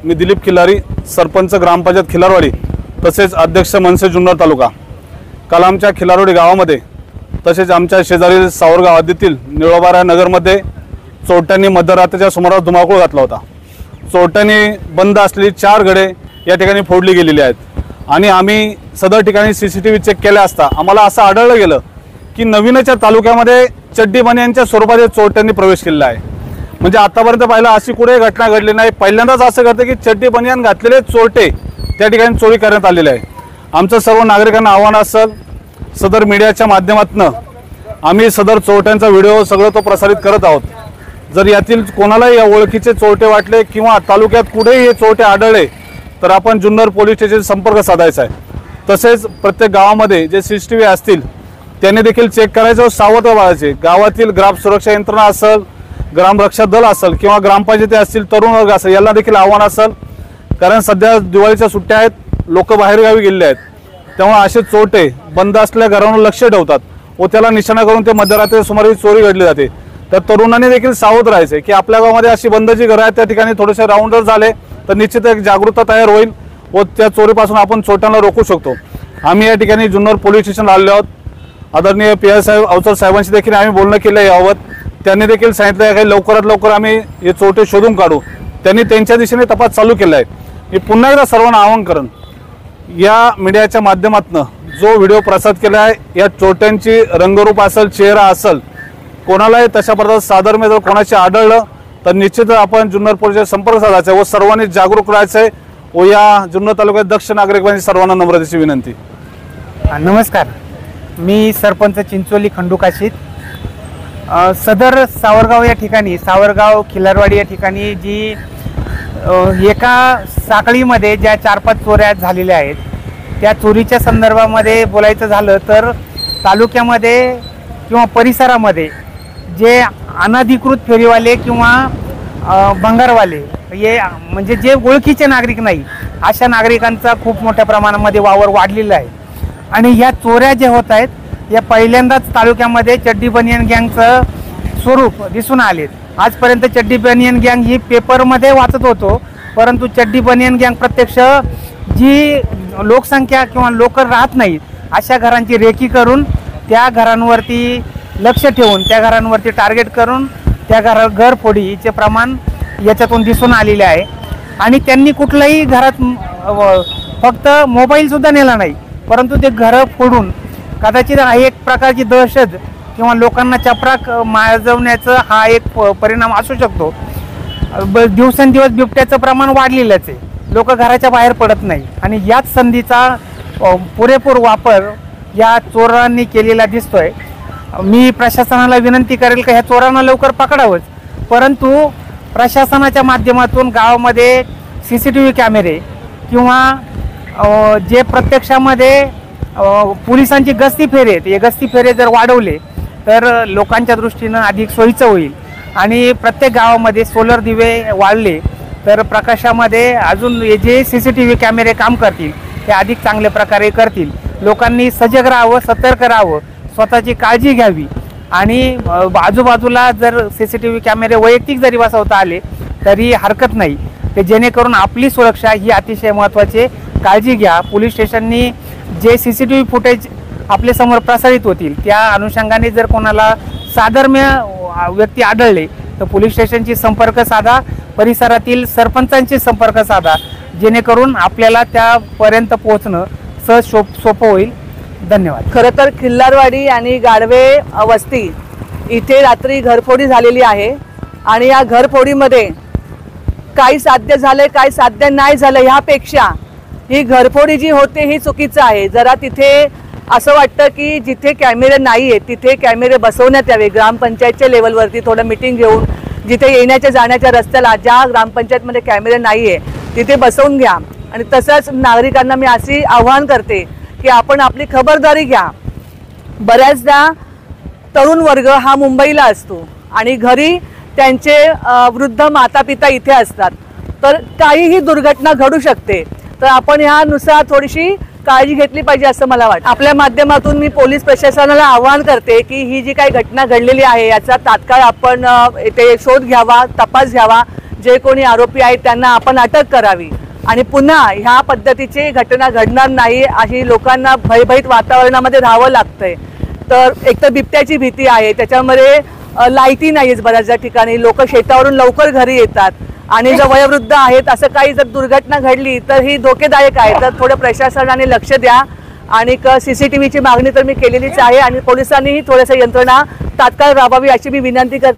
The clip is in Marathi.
मी दिलीप खिल्लारी, सरपंच ग्रामपंचायत खिल्लारवाडी तसेच अध्यक्ष मनसे जुन्नर तालुका। काल आमच्या खिल्लारवाडी गावामध्ये तसेच आमच्या शेजारील सावरगाव हद्दीतील निळोबारा नगरमध्ये चोरट्यांनी मध्यरात्रीच्या सुमारास धुमाकूळ घातला होता। चोरट्यांनी बंद असलेली 4 घरे या ठिकाणी फोडली गेलेली आहेत आणि आम्ही सदर ठिकाणी सीसीटीव्ही चेक केले असता आम्हाला असं आढळलं गेलं की नवीनच्या तालुक्यामध्ये चड्डी बनियांच्या स्वरूपात चोरट्यांनी प्रवेश केलेला आहे। म्हणजे आतापर्यंत पाहिलं अशी कुठे घटना घडली नाही। पहिल्यांदाच असं घडतं की चड्डी बनियान घातलेले चोरटे त्या ठिकाणी चोरी करण्यात आलेले आहे। आमचं सर्व नागरिकांना आव्हान असेल, सदर मीडियाच्या माध्यमातून आम्ही सदर चोरट्यांचा व्हिडिओ सगळं तो प्रसारित करत आहोत। जर यातील कोणालाही या ओळखीचे चोरटे वाटले किंवा तालुक्यात कुठेही हे चोरटे आढळले तर आपण जुन्नर पोलीस स्टेशन संपर्क साधायचा आहे। तसेच प्रत्येक गावामध्ये जे सीसीटीव्ही असतील त्यांनी देखील चेक करायचं व सावध राहायचे। गावातील ग्राम सुरक्षा यंत्रणा असेल, ग्राम रक्षक दल असेल किंवा ग्रामपंचायती असतील, तरुण वर्ग असेल, यांना देखील आव्हान असेल, कारण सध्या दिवाळीच्या सुट्ट्या आहेत, लोक बाहेरगावी गेलेले आहेत, त्यामुळे असे चोरटे बंद असलेल्या घरांवर लक्ष ठेवतात व त्याला निशाणा करून ते मध्यरात्री सुमारे चोरी घडली जाते। तर तरुणांनी देखील सावध राहायचे की आपल्या गावामध्ये अशी बंद जी घरं आहेत त्या ठिकाणी थोडेसे राऊंडर झाले तर निश्चित एक जागरूकता तयार होईल व त्या चोरीपासून आपण चोरट्यांना रोखू शकतो। आम्ही या ठिकाणी जुन्नर पोलीस स्टेशनला आलेलो आहोत। आदरणीय पी.आय. साहेब अवचर साहेबांशी देखील आम्ही बोलणं केलं याबाबत। त्यांनी देखील सांगितलं की लवकरात लवकर आम्ही हे चोरटे शोधून काढू। त्यांनी त्यांच्या दिशेने तपास चालू केला आहे। मी पुन्हा एकदा सर्वांना आवाहन करेन, या मीडियाच्या माध्यमातून जो व्हिडिओ प्रसारित केला आहे या चोरट्यांची रंगरूप असेल, चेहरा असेल, कोणालाही तशा प्रकारचं साधर्म्य जर कोणाचे आढळलं तर निश्चित आपण जुन्नर पोलीस संपर्क साधायचा व सर्वांनी जागरूक राहायचं आहे व या जुन्नर तालुक्यात दक्ष नागरिकांची सर्वांना नम्रतेची विनंती। नमस्कार, मी सरपंच चिंचोली खंडू काशीद। सदर सावरगाव या ठिकाणी, सावरगाव खिल्लारवाडी या ठिकाणी जी एका साखळीमध्ये ज्या 4-5 चोऱ्या झालेल्या आहेत त्या चोरीच्या संदर्भामध्ये बोलायचं झालं तर तालुक्यामध्ये किंवा परिसरामध्ये जे अनधिकृत फेरीवाले किंवा भंगारवाले हे म्हणजे जे ओळखीचे नागरिक नाही अशा नागरिकांचा खूप मोठ्या प्रमाणामध्ये वावर वाढलेला आहे आणि ह्या चोऱ्या जे होत आहेत या पहिल्यांदाच तालुक्यामध्ये चड्डी बनियन गँगचं स्वरूप दिसून आलेत। आजपर्यंत चड्डी बनियन गँग ही पेपरमध्ये वाचत होतो, परंतु चड्डी बनियन गँग प्रत्यक्ष जी लोकसंख्या किंवा लोक राहत नाहीत अशा घरांची रेकी करून त्या घरांवरती लक्ष ठेवून त्या घरांवरती टार्गेट करून त्या घरफोडीचे प्रमाण याच्यातून दिसून आलेले आहे। आणि त्यांनी कुठल्याही घरात फक्त मोबाईलसुद्धा नेला नाही, परंतु ते घरं फोडून कदाचित एक प्रकारची दहशत किंवा लोकांना चपराक माजवण्याचा हा एक परिणाम असू शकतो। दिवसेंदिवस बिबट्याचं प्रमाण वाढलेलंच आहे, लोक घराच्या बाहेर पडत नाही आणि याच संधीचा पुरेपूर वापर या चोरांनी केलेला दिसतोय। मी प्रशासनाला विनंती करेल की ह्या चोरांना लवकर पकडावंच, परंतु प्रशासनाच्या माध्यमातून गावामध्ये सीसीटीव्ही कॅमेरे किंवा जे प्रत्यक्षामध्ये पोलिसांची गस्ती फेरे आहेत, हे गस्ती फेरे जर वाढवले तर लोकांच्या दृष्टीनं अधिक सोयीचं होईल आणि प्रत्येक गावामध्ये सोलर दिवे वाढले तर प्रकाशामध्ये अजून जे सीसीटीव्ही कॅमेरे काम करतील ते अधिक चांगल्या प्रकारे करतील। लोकांनी सजग राहावं, सतर्क राहावं, स्वतःची काळजी घ्यावी आणि आजूबाजूला जर सीसीटीव्ही कॅमेरे वैयक्तिक जरी बसवता आले तरी हरकत नाही, ते जेणेकरून आपली सुरक्षा ही अतिशय महत्त्वाची काळजी घ्या। पोलीस स्टेशननी जे सीसीटीव्ही फुटेज आपल्या समोर प्रसारित होतील त्या अनुषंगाने जर कोणाला साधर्म्य व्यक्ती आढळले तर पोलीस स्टेशनशी संपर्क साधा, परिसरातील सरपंचांशी संपर्क साधा, जेणेकरून आपल्याला त्यापर्यंत पोहोचणं सहज सोपं होईल। धन्यवाद। खरं तर खिल्लारवाडी आणि गाढवे वस्ती इथे रात्री घरफोडी झालेली आहे आणि या घरफोडीमध्ये काही साध्य झाले, काही साध्य नाही झालं, ह्यापेक्षा ही घरफोडी जी होते ही चुकीचं आहे। जरा तिथे असं वाटतं की जिथे कॅमेरे नाही आहेत तिथे कॅमेरे बसवण्यात यावे। ग्रामपंचायतच्या लेवलवरती थोडं मीटिंग घेऊन जिथे येण्याच्या जाण्याच्या रस्त्याला ज्या ग्रामपंचायतमध्ये कॅमेरे नाही आहे तिथे बसवून घ्या। आणि तसंच नागरिकांना मी अशी आव्हान करते की आपण आपली खबरदारी घ्या। बऱ्याचदा तरुण वर्ग हा मुंबईला असतो आणि घरी त्यांचे वृद्ध माता पिता इथे असतात, तर काहीही दुर्घटना घडू शकते। तर आपण ह्यानुसार थोडीशी काळजी घेतली पाहिजे असं मला वाटतं। आपल्या माध्यमातून मी पोलीस प्रशासनाला आवाहन करते की ही जी काही घटना घडलेली आहे याचा तात्काळ आपण ते शोध घ्यावा, तपास घ्यावा, जे कोणी आरोपी आहेत त्यांना आपण अटक करावी आणि पुन्हा ह्या पद्धतीची घटना घडणार नाही अशी लोकांना भयभीत वातावरणामध्ये राहावं लागतंय। तर एक तर बिबट्याची भीती आहे, त्याच्यामध्ये लाईटी नाही आहेत, बऱ्याचशा ठिकाणी लोक शेतावरून लवकर घरी येतात आणि जर वयोवृद्ध आहेत असं काही जर दुर्घटना घडली तर ही धोकेदायक आहे। तर थोडं प्रशासनाने लक्ष द्या आणि CCTVची मागणी तर मी केलेलीच आहे आणि पोलिसांनीही थोडंसं यंत्रणा तात्काळ राबवावी अशी मी विनंती करते।